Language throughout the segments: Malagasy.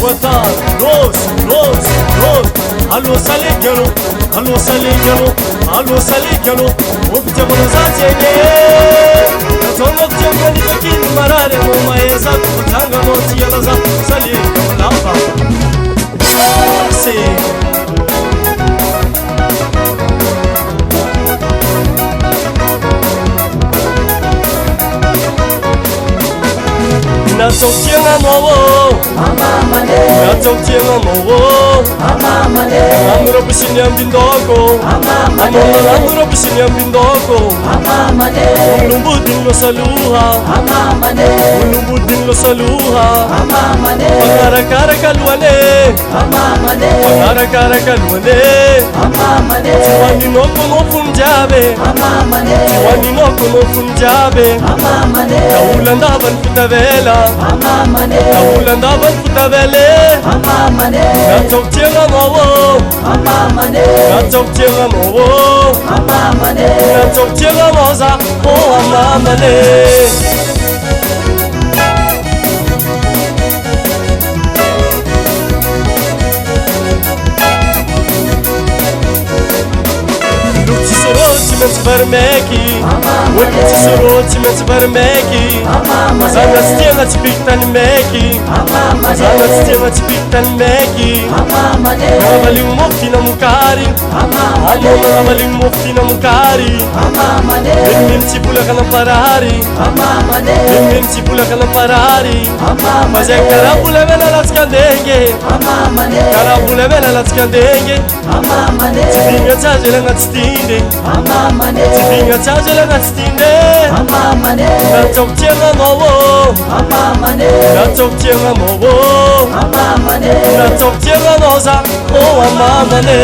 Wata, Rose. Allo saligano, allo saligano. Obje monazatenge. Tono tjengani bakin marare mo maeza kutanga no tialaza saligano lamba. Na tokyenga mowo na tokyenga mowo amuro bishini ambindoko amuro bishini ambindoko ulumbu dinlo saluha pagara kalwane tiwani noko no funjabe kaulanda ban futavela kaulanda ban futavele na tokyenga mowo na tokyenga moza oh amamane. Ultimate vermeki Mazana stiena tipiktan meki Mazana stiena tipiktan meki Namaling mufti na mukari Namaling mufti na mukari Minmin tipula ka ng parari Minmin tipula ka ng parari Mazay karabula mena latskandenge Karabula mena latskandenge Tidinga chaje lang at stinde Tidinga chaje lang at stinde Na tokyenga mowo Na tokyenga mowo Na tokyenga moza oh amamane.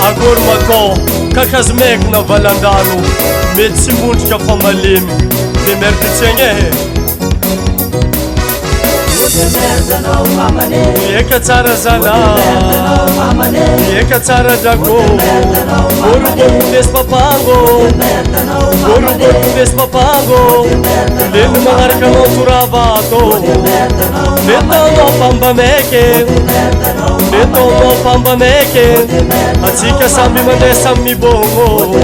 Agor mako kakazmek na valandano Metsi mundka famalim de mertitsenge Eka tsara zala Eka tsara dago Goru borkundes papango Goru borkundes papango Lelu mangarka no turavato Neto no pamba meke Neto no pamba meke Atsika sambi mande sammi bongo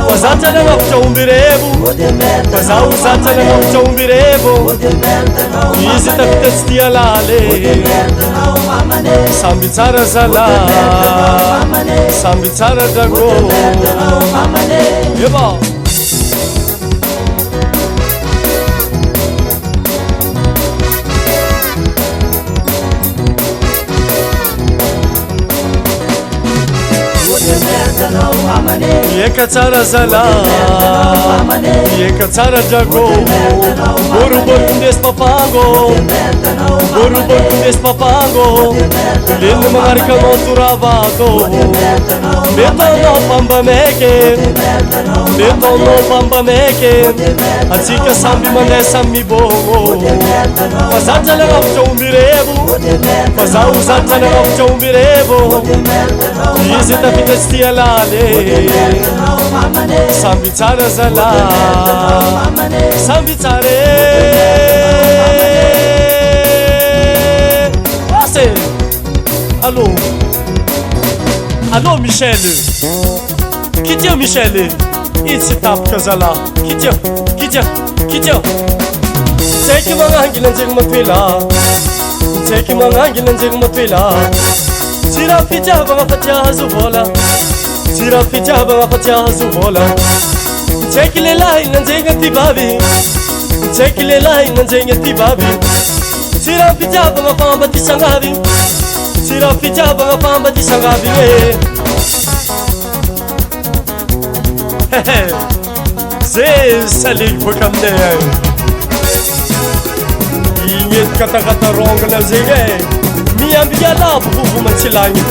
Wazata na ngapcha umbirebu Wazata na ngapcha umbirebu Izi tapitets tialale Sambi tsara zala Sambi tsara dago Yeba Eka tsara zala Eka tsara dago Goru borkundes papango Goru borkundes papango Lelu mangarka no turavato Neto no pamba meke Neto no pamba meke Atsika sambi mane sammi bongo Fazata lang apcha umbirebu Fazata lang apcha umbirebu Izi tapitets tialale Sambi tsara zala Sambi tsare Ase Allo Michel Kidia Michel Itsi tap kazala Kidia Tseki mangangi nanjeng matwela Tseki mangangi nanjeng matwela Tira fitjaba ngafatya zuvola Tira fitjaba ngafatya zuvola Tseki lelai nanjenga tibabi Tseki lelai nanjenga tibabi Tira fitjaba ngafamba tisangabi Tira fitjaba ngafamba tisangabi Zé salig pokamne Inyet kata-kata ronga na zege Miyambiya la bubu machilangi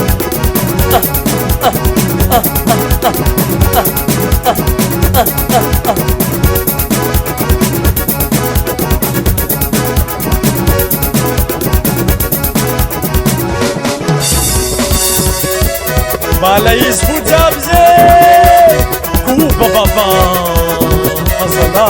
mala izy fojaby zay koba baba azala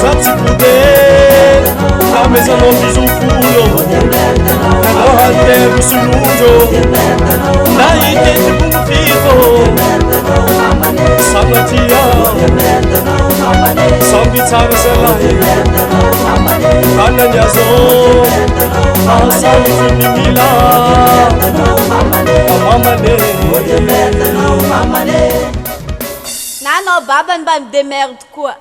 Satsikude amezanao bizofulo nanao handevo sulujo na itety bumufiko sanatia sambitsara salahi ananyazo asalifimimila amamane nanao baba mba midemerde koa